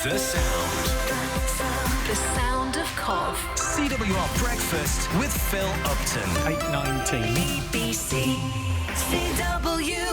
The sound. The sound of Cov. CWR Breakfast with Phil Upton. 8:19. BBC CWR.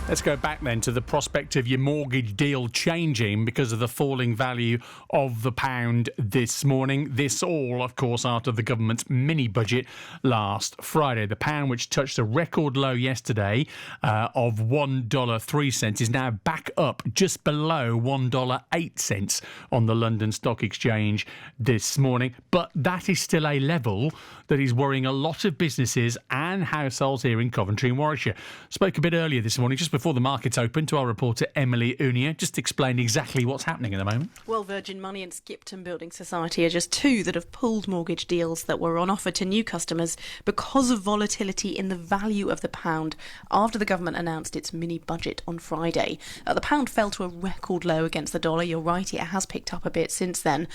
Let's go back then to the prospect of your mortgage deal changing because of the falling value of the pound this morning. This all, of course, after the government's mini-budget last Friday. The pound, which touched a record low yesterday of $1.03, is now back up just below $1.08 on the London Stock Exchange this morning. But that is still a level that is worrying a lot of businesses and households here in Coventry and Warwickshire. Spoke a bit earlier this morning, just before the markets opened, to our reporter Emily Unia. Just explain exactly what's happening at the moment. Well, Virgin Money and Skipton Building Society are just two that have pulled mortgage deals that were on offer to new customers because of volatility in the value of the pound after the government announced its mini-budget on Friday. The pound fell to a record low against the dollar. You're right, it has picked up a bit since then.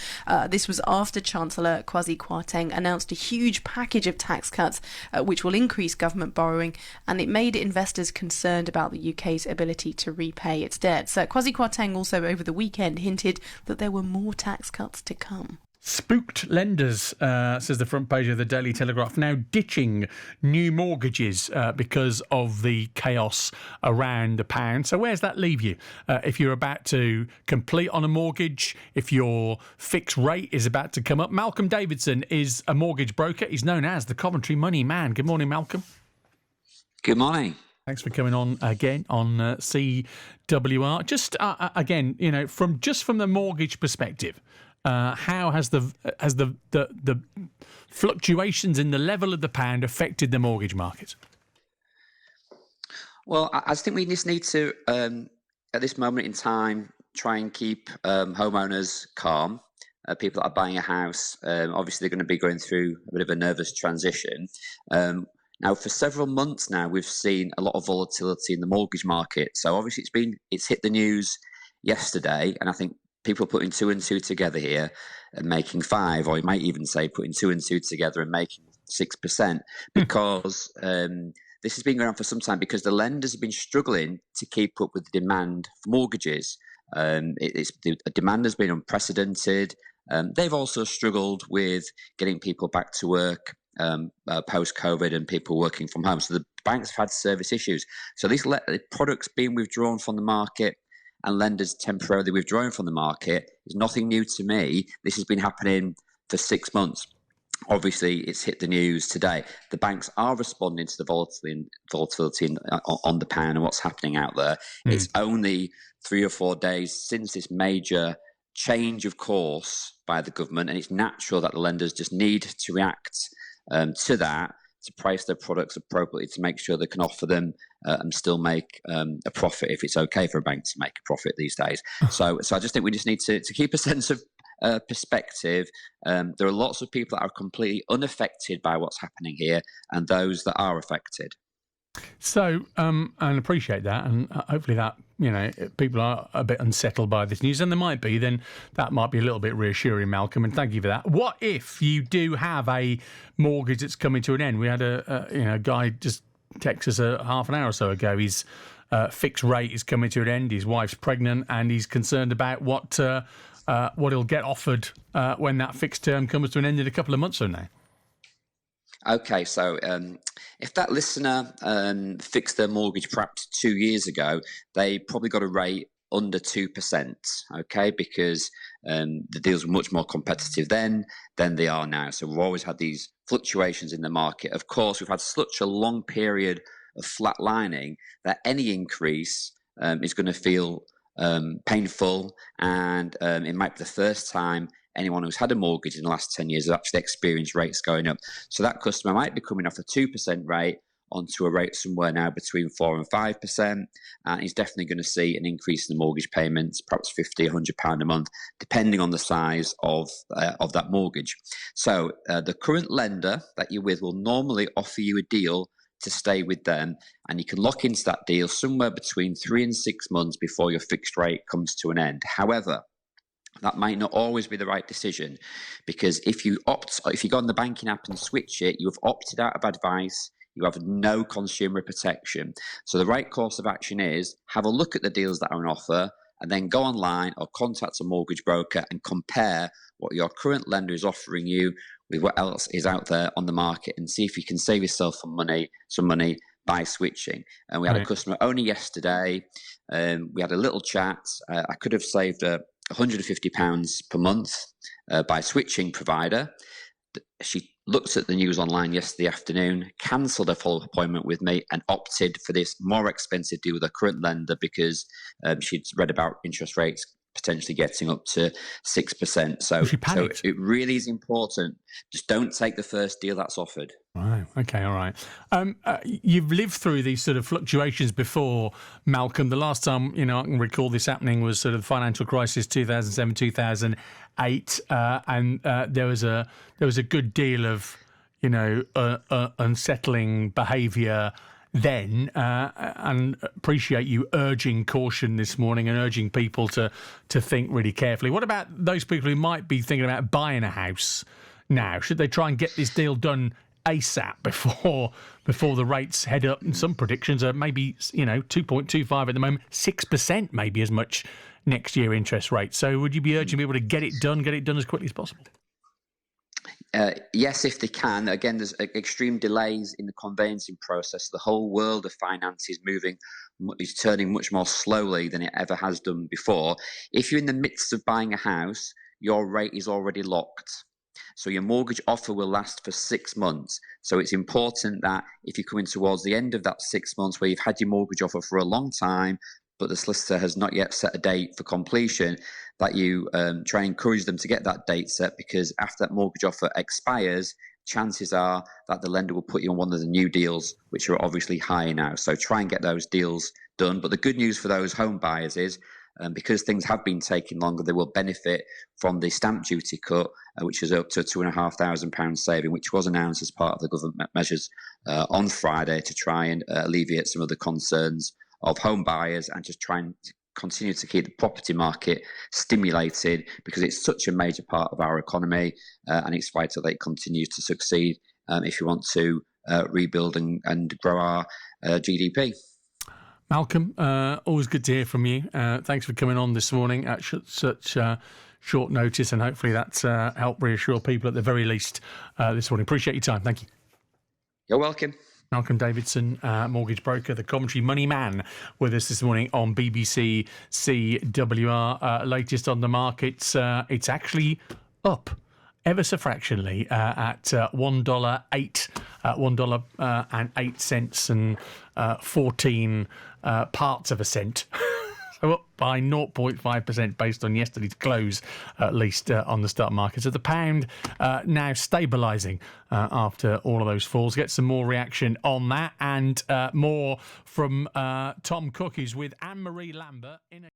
This was after Chancellor Kwasi Kwarteng announced a huge package of tax cuts which will increase government borrowing, and it made investors concerned about the UK's ability to repay its debts. Kwasi Kwarteng also over the weekend hinted that there were more tax cuts to come. Spooked lenders, says the front page of the Daily Telegraph, now ditching new mortgages because of the chaos around the pound. So where's that leave you? If you're about to complete on a mortgage, if your fixed rate is about to come up. Malcolm Davidson is a mortgage broker. He's known as the Coventry Money Man. Good morning, Malcolm. Good morning. Thanks for coming on again on CWR. Just again, you know, from the mortgage perspective, how has the fluctuations in the level of the pound affected the mortgage market? Well, I think we just need to, at this moment in time, try and keep homeowners calm. People that are buying a house, obviously they're going to be going through a bit of a nervous transition. Now, for several months now, we've seen a lot of volatility in the mortgage market. So obviously it's hit the news yesterday, and I think people are putting two and two together here and making five, or you might even say putting two and two together and making 6%, because this has been going on for some time because the lenders have been struggling to keep up with the demand for mortgages. The demand has been unprecedented. They've also struggled with getting people back to work post-COVID and people working from home. So the banks have had service issues. So these products being withdrawn from the market and lenders temporarily withdrawing from the market is nothing new to me. This has been happening for 6 months. Obviously, it's hit the news today. The banks are responding to the volatility on the pound and what's happening out there. It's only 3 or 4 days since this major change of course by the government, and it's natural that the lenders just need to react to that, to price their products appropriately, to make sure they can offer them and still make a profit, if it's okay for a bank to make a profit these days. So I just think we just need to keep a sense of perspective. There are lots of people that are completely unaffected by what's happening here, and those that are affected. So, and appreciate that, and hopefully that, you know, people are a bit unsettled by this news, and there might be, then that might be a little bit reassuring, Malcolm, and thank you for that. What if you do have a mortgage that's coming to an end? We had a guy just text us a half an hour or so ago. His fixed rate is coming to an end. His wife's pregnant, and he's concerned about what he'll get offered when that fixed term comes to an end in a couple of months from now. Okay, so if that listener fixed their mortgage perhaps 2 years ago, they probably got a rate under 2%, okay, because the deals were much more competitive then than they are now. So we've always had these fluctuations in the market. Of course, we've had such a long period of flatlining that any increase is going to feel painful, and it might be the first time anyone who's had a mortgage in the last 10 years has actually experienced rates going up. So that customer might be coming off a 2% rate onto a rate somewhere now between 4 and 5%, and he's definitely going to see an increase in the mortgage payments, perhaps £50, £100 a month, depending on the size of that mortgage. So the current lender that you're with will normally offer you a deal to stay with them, and you can lock into that deal somewhere between 3 and 6 months before your fixed rate comes to an end. However, that might not always be the right decision, because if you go on the banking app and switch it, you have opted out of advice. You have no consumer protection. So the right course of action is have a look at the deals that are on offer and then go online or contact a mortgage broker and compare what your current lender is offering you with what else is out there on the market, and see if you can save yourself some money by switching. And we had a customer only yesterday. We had a little chat. I could have saved £150 per month by switching provider. She looked at the news online yesterday afternoon, cancelled a follow-up appointment with me, and opted for this more expensive deal with her current lender because she'd read about interest rates potentially getting up to 6%. So it really is important. Just don't take the first deal that's offered. Right. Okay. All right. You've lived through these sort of fluctuations before, Malcolm. The last time I can recall this happening was sort of the financial crisis, 2007, 2008, and there was a good deal of unsettling behaviour then, and appreciate you urging caution this morning and urging people to think really carefully. What about those people who might be thinking about buying a house now? Should they try and get this deal done ASAP before the rates head up? And some predictions are maybe 2.25 at the moment, 6% maybe as much next year interest rate. So would you be urging people to get it done as quickly as possible? Yes, if they can. Again, there's extreme delays in the conveyancing process. The whole world of finance is turning much more slowly than it ever has done before. If you're in the midst of buying a house, your rate is already locked. So your mortgage offer will last for 6 months. So it's important that if you're coming towards the end of that 6 months where you've had your mortgage offer for a long time, but the solicitor has not yet set a date for completion, that you try and encourage them to get that date set, because after that mortgage offer expires, chances are that the lender will put you on one of the new deals, which are obviously higher now. So try and get those deals done. But the good news for those home buyers is, because things have been taking longer, they will benefit from the stamp duty cut, which is up to £2,500 saving, which was announced as part of the government measures on Friday to try and alleviate some of the concerns of home buyers and just try and continue to keep the property market stimulated, because it's such a major part of our economy, and it's vital that it continues to succeed if you want to rebuild and grow our GDP. Malcolm, always good to hear from you. Thanks for coming on this morning at such short notice, and hopefully that's helped reassure people at the very least this morning. Appreciate your time. Thank you. You're welcome. Malcolm Davidson, mortgage broker, the commentary money man, with us this morning on BBC CWR. Latest on the markets, it's actually up ever so fractionally at $1.08, $1.08 and 14 parts of a cent. So up by 0.5% based on yesterday's close, at least on the stock market. So the pound now stabilising after all of those falls. Get some more reaction on that and more from Tom Cook, who's with Anne-Marie Lambert in a